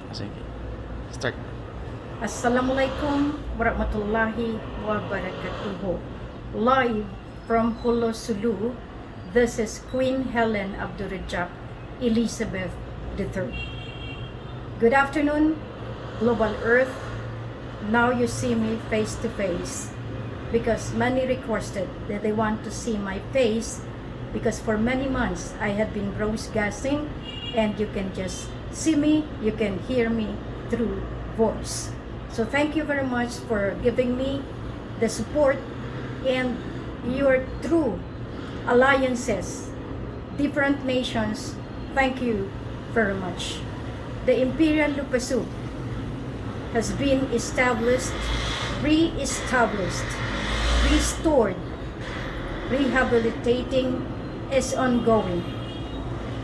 Sige. Start. Assalamualaikum warahmatullahi wabarakatuh. Live from Holo Sulu, this is Queen Helen Abdurrajab Elizabeth III. Good afternoon, Global Earth. Now you see me face to face because many requested that they want to see my face because for many months I had been broadcasting and you can just see me, you can hear me through voice. So thank you very much for giving me the support and your true alliances, different nations. Thank you very much. The Imperial Lupah Sug has been established, re-established, restored, rehabilitating is ongoing.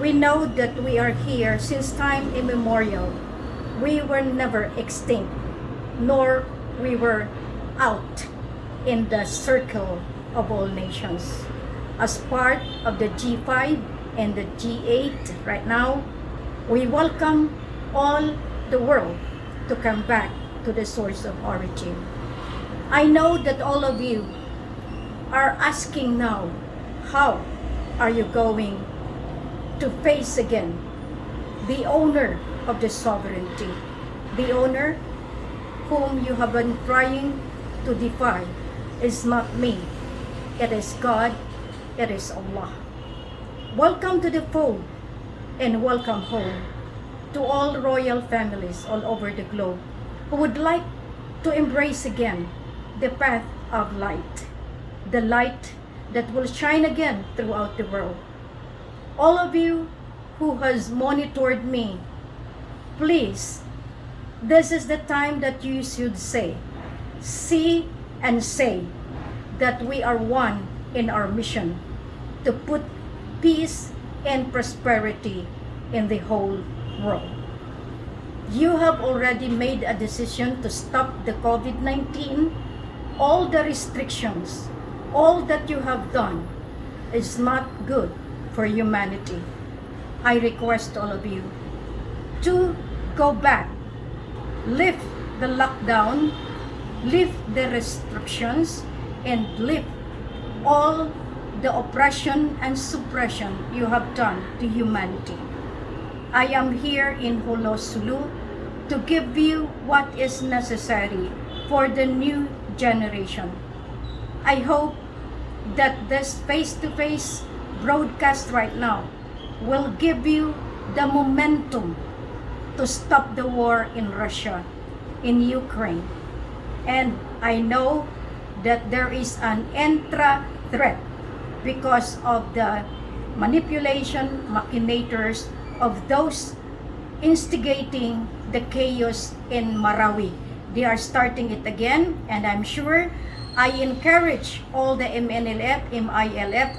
We know that we are here since time immemorial. We were never extinct, nor we were out in the circle of all nations. As part of the G5 and the G8 right now, we welcome all the world to come back to the source of origin. I know that all of you are asking now, how are you going to face again the owner of the sovereignty, the owner whom you have been trying to defy is not me, it is God, it is Allah. Welcome to the fold and welcome home to all royal families all over the globe who would like to embrace again the path of light, the light that will shine again throughout the world. All of you who has monitored me, please, this is the time that you should say, see and say that we are one in our mission to put peace and prosperity in the whole world. You have already made a decision to stop the COVID-19. All the restrictions, all that you have done is not good for humanity. I request all of you to go back, lift the lockdown, lift the restrictions, and lift all the oppression and suppression you have done to humanity. I am here in Holo Sulu to give you what is necessary for the new generation. I hope that this face-to-face broadcast right now will give you the momentum to stop the war in Russia, in Ukraine. And I know that there is an intra threat because of the manipulation, machinators of those instigating the chaos in Marawi. They are starting it again, and I'm sure I encourage all the MILF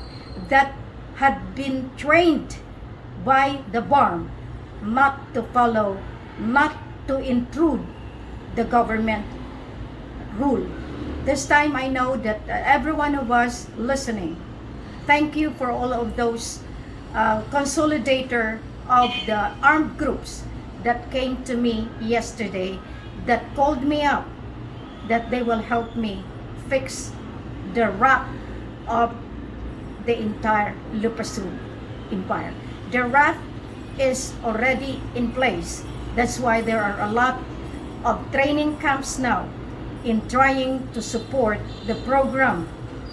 that had been trained by the BARM not to follow, not to intrude the government rule. This time I know that every one of us listening, thank you for all of those consolidator of the armed groups that came to me yesterday, that called me up, that they will help me fix the wrap of the entire Lupah Sug Empire. The wrap is already in place. That's why there are a lot of training camps now in trying to support the program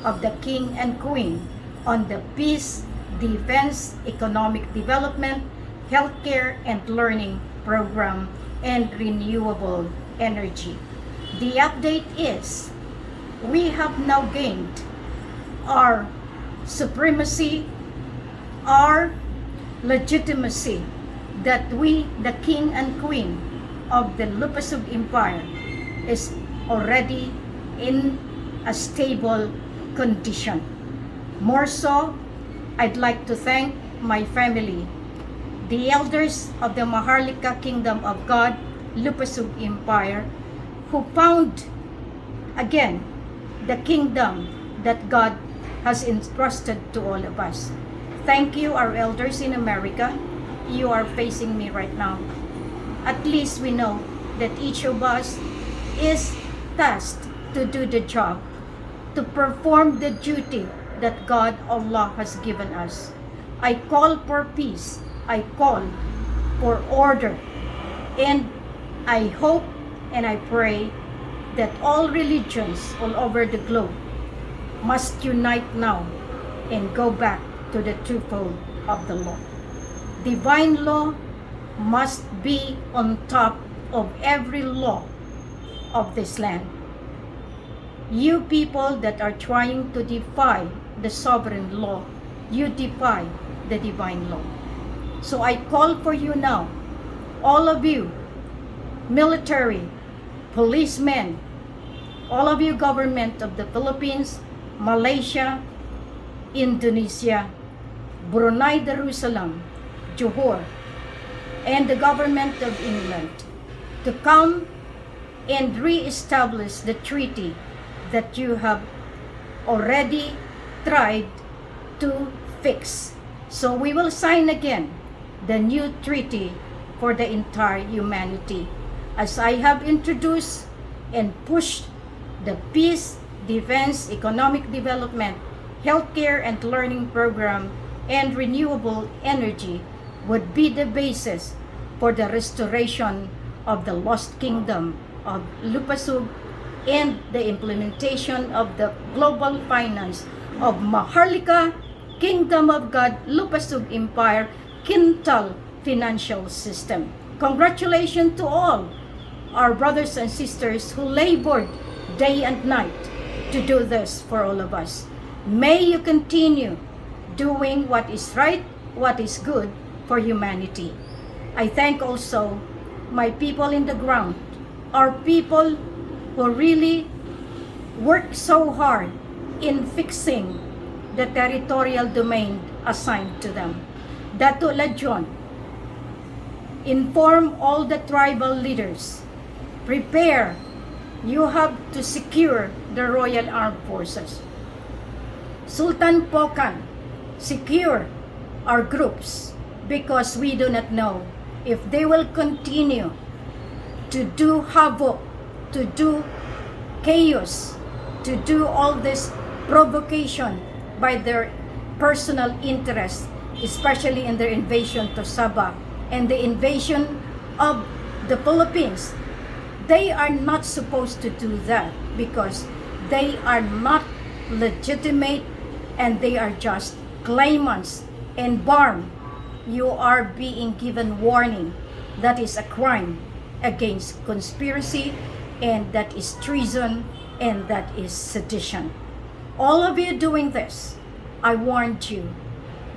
of the King and Queen on the peace, defense, economic development, healthcare and learning program, and renewable energy. The update is we have now gained our supremacy, our legitimacy, that we, the King and Queen of the Lupah Sug Empire, is already in a stable condition. More so, I'd like to thank my family, the elders of the Maharlika Kingdom of God, Lupah Sug Empire, who found again the kingdom that God has entrusted to all of us. Thank you, our elders in America. You are facing me right now. At at least we know that each of us is tasked to do the job, to perform the duty that God Allah has given us. I call for peace. I call for order. And I hope and I pray that all religions all over the globe must unite now and go back to the twofold of the law. Divine law must be on top of every law of this land. You people that are trying to defy the sovereign law, you defy the divine law. So I call for you now, all of you, military, policemen, all of you government of the Philippines, Malaysia, Indonesia, Brunei Darussalam, Johor, and the government of England to come and re-establish the treaty that you have already tried to fix. So we will sign again the new treaty for the entire humanity. As I have introduced and pushed the peace, defense, economic development, healthcare and learning program, and renewable energy would be the basis for the restoration of the lost kingdom of Lupah Sug and the implementation of the global finance of Maharlika, Kingdom of God, Lupah Sug Empire, Quintal financial system. Congratulations to all our brothers and sisters who labored day and night to do this for all of us. May you continue doing what is right, what is good for humanity. I thank also my people in the ground, our people who really work so hard in fixing the territorial domain assigned to them. Dato Ladjon, inform all the tribal leaders, prepare, you have to secure the Royal Armed Forces. Sultan Pokan, secure our groups because we do not know if they will continue to do havoc, to do chaos, to do all this provocation by their personal interest, especially in their invasion to Sabah and the invasion of the Philippines. They are not supposed to do that because they are not legitimate and they are just claimants. And Barm, you are being given warning. That is a crime against conspiracy, and that is treason, and that is sedition. All of you doing this, I warned you,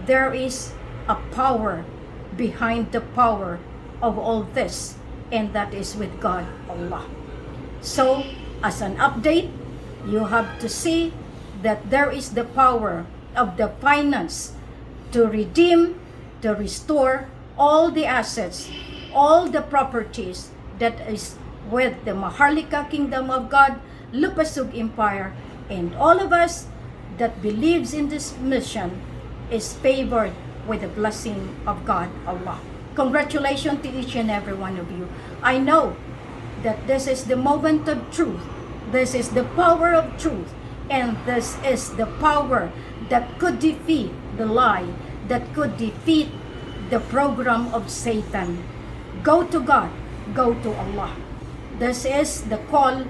there is a power behind the power of all this, and that is with God Allah. So, as an update, you have to see that there is the power of the finance to redeem, to restore all the assets, all the properties that is with the Maharlika Kingdom of God, Lupah Sug Empire, and all of us that believes in this mission is favored with the blessing of God Allah. Congratulations to each and every one of you. I know that this is the moment of truth. This is the power of truth. And this is the power that could defeat the lie, that could defeat the program of Satan. Go to God. Go to Allah. This is the call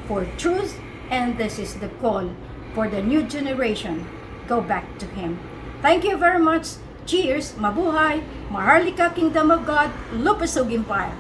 for truth, and this is the call for the new generation. Go back to Him. Thank you very much. Cheers. Mabuhay. Maharlika Kingdom of God. Lupah Sug Empire.